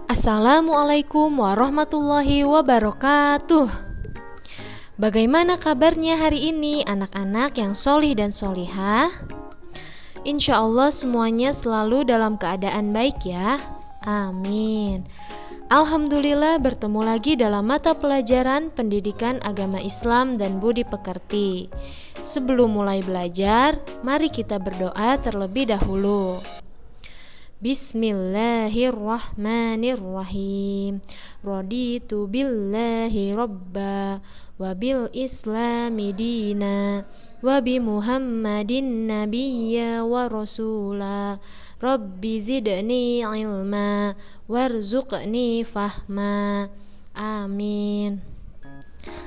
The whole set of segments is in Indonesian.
Assalamualaikum warahmatullahi wabarakatuh. Bagaimana kabarnya hari ini anak-anak yang solih dan solihah? Insya Allah semuanya selalu dalam keadaan baik ya. Amin. Alhamdulillah bertemu lagi dalam mata pelajaran Pendidikan Agama Islam dan Budi Pekerti. Sebelum mulai belajar, mari kita berdoa terlebih dahulu. Bismillahirrahmanirrahim. Raditu billahi robba wa bil islami dina wa bi muhammadin nabiyya wa rasula. Rabbi zidni ilma warzuqni fahma. Amin.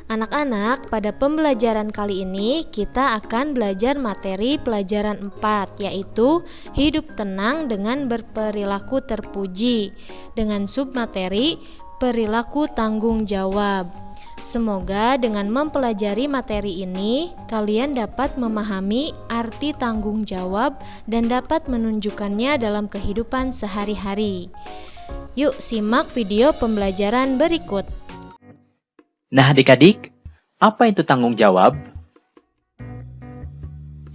Anak-anak, pada pembelajaran kali ini kita akan belajar materi pelajaran 4, yaitu hidup tenang dengan berperilaku terpuji, dengan submateri perilaku tanggung jawab. Semoga dengan mempelajari materi ini, kalian dapat memahami arti tanggung jawab dan dapat menunjukkannya dalam kehidupan sehari-hari. Yuk simak video pembelajaran berikut. Nah adik-adik, apa itu tanggung jawab?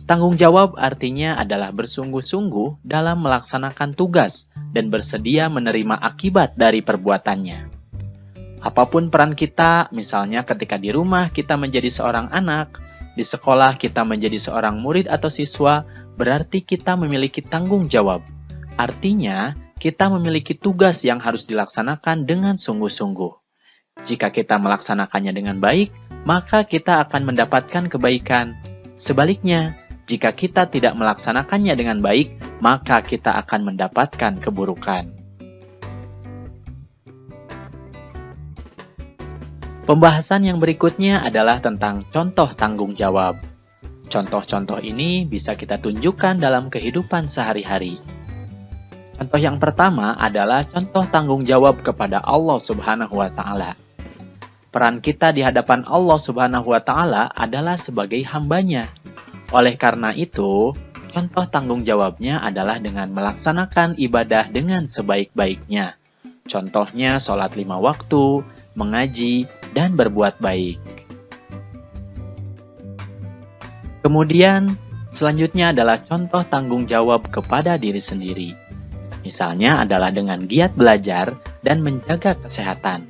Tanggung jawab artinya adalah bersungguh-sungguh dalam melaksanakan tugas dan bersedia menerima akibat dari perbuatannya. Apapun peran kita, misalnya ketika di rumah kita menjadi seorang anak, di sekolah kita menjadi seorang murid atau siswa, berarti kita memiliki tanggung jawab. Artinya, kita memiliki tugas yang harus dilaksanakan dengan sungguh-sungguh. Jika kita melaksanakannya dengan baik, maka kita akan mendapatkan kebaikan. Sebaliknya, jika kita tidak melaksanakannya dengan baik, maka kita akan mendapatkan keburukan. Pembahasan yang berikutnya adalah tentang contoh tanggung jawab. Contoh-contoh ini bisa kita tunjukkan dalam kehidupan sehari-hari. Contoh yang pertama adalah contoh tanggung jawab kepada Allah Subhanahu wa Ta'ala. Peran kita di hadapan Allah Subhanahu wa Ta'ala adalah sebagai hambanya. Oleh karena itu, contoh tanggung jawabnya adalah dengan melaksanakan ibadah dengan sebaik-baiknya. Contohnya sholat 5 waktu, mengaji, dan berbuat baik. Kemudian, selanjutnya adalah contoh tanggung jawab kepada diri sendiri. Misalnya adalah dengan giat belajar dan menjaga kesehatan.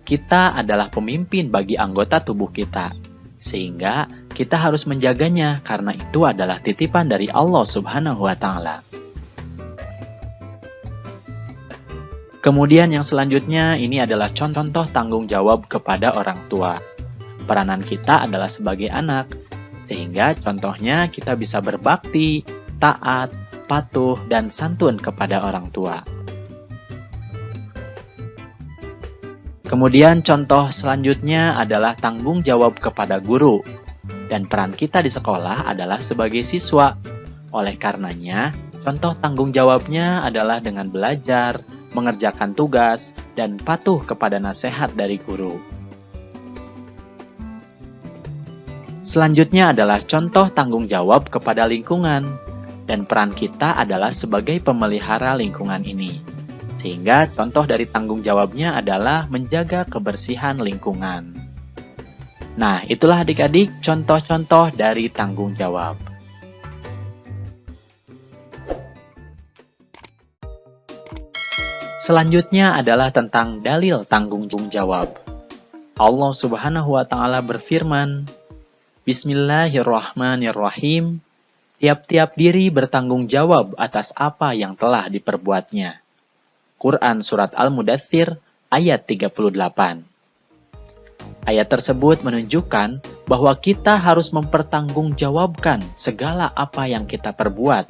Kita adalah pemimpin bagi anggota tubuh kita, sehingga kita harus menjaganya karena itu adalah titipan dari Allah Subhanahu wa Ta'ala. Kemudian yang selanjutnya ini adalah contoh tanggung jawab kepada orang tua. Peranan kita adalah sebagai anak, sehingga contohnya kita bisa berbakti, taat, patuh, dan santun kepada orang tua. Kemudian contoh selanjutnya adalah tanggung jawab kepada guru. Dan peran kita di sekolah adalah sebagai siswa. Oleh karenanya, contoh tanggung jawabnya adalah dengan belajar, mengerjakan tugas, dan patuh kepada nasihat dari guru. Selanjutnya adalah contoh tanggung jawab kepada lingkungan. Dan peran kita adalah sebagai pemelihara lingkungan ini. Sehingga contoh dari tanggung jawabnya adalah menjaga kebersihan lingkungan. Nah, itulah adik-adik contoh-contoh dari tanggung jawab. Selanjutnya adalah tentang dalil tanggung jawab. Allah Subhanahu wa Ta'ala berfirman, Bismillahirrahmanirrahim, tiap-tiap diri bertanggung jawab atas apa yang telah diperbuatnya. Quran Surat Al-Mudaththir ayat 38. Ayat tersebut menunjukkan bahwa kita harus mempertanggungjawabkan segala apa yang kita perbuat.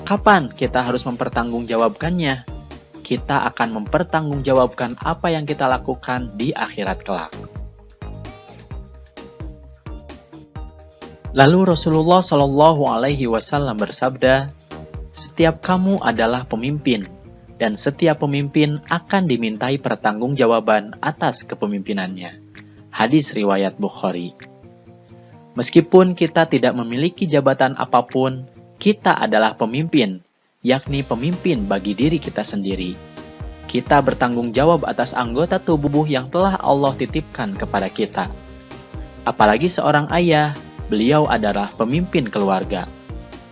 Kapan kita harus mempertanggungjawabkannya? Kita akan mempertanggungjawabkan apa yang kita lakukan di akhirat kelak. Lalu Rasulullah Shallallahu Alaihi Wasallam bersabda, setiap kamu adalah pemimpin, dan setiap pemimpin akan dimintai pertanggungjawaban atas kepemimpinannya. Hadis riwayat Bukhari. Meskipun kita tidak memiliki jabatan apapun, kita adalah pemimpin, yakni pemimpin bagi diri kita sendiri. kita bertanggung jawab atas anggota tubuh yang telah Allah titipkan kepada kita. Apalagi seorang ayah, beliau adalah pemimpin keluarga.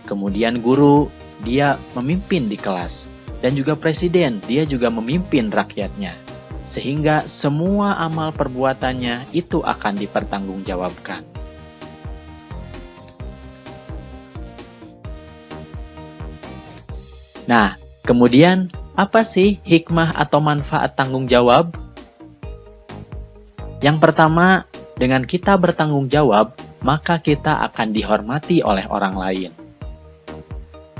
Kemudian guru, dia memimpin di kelas. Dan juga presiden, dia juga memimpin rakyatnya. Sehingga semua amal perbuatannya itu akan dipertanggungjawabkan. Nah, kemudian apa sih hikmah atau manfaat tanggung jawab? Yang pertama, dengan kita bertanggung jawab, maka kita akan dihormati oleh orang lain.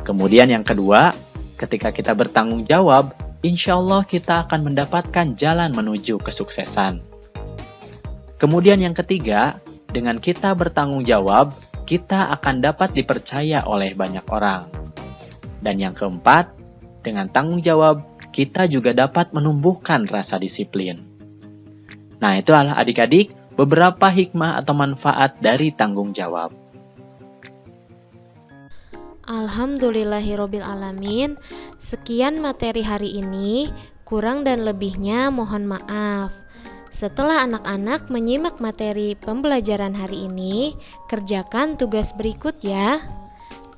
Kemudian yang kedua, ketika kita bertanggung jawab, insya Allah kita akan mendapatkan jalan menuju kesuksesan. Kemudian yang ketiga, dengan kita bertanggung jawab, kita akan dapat dipercaya oleh banyak orang. Dan yang keempat, dengan tanggung jawab, kita juga dapat menumbuhkan rasa disiplin. Nah, itu adalah adik-adik beberapa hikmah atau manfaat dari tanggung jawab. Alhamdulillahirobbilalamin. Sekian materi hari ini, kurang dan lebihnya mohon maaf. Setelah anak-anak menyimak materi pembelajaran hari ini, kerjakan tugas berikut ya.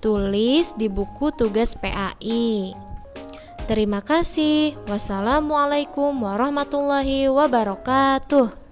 Tulis di buku tugas PAI. Terima kasih. Wassalamualaikum warahmatullahi wabarakatuh.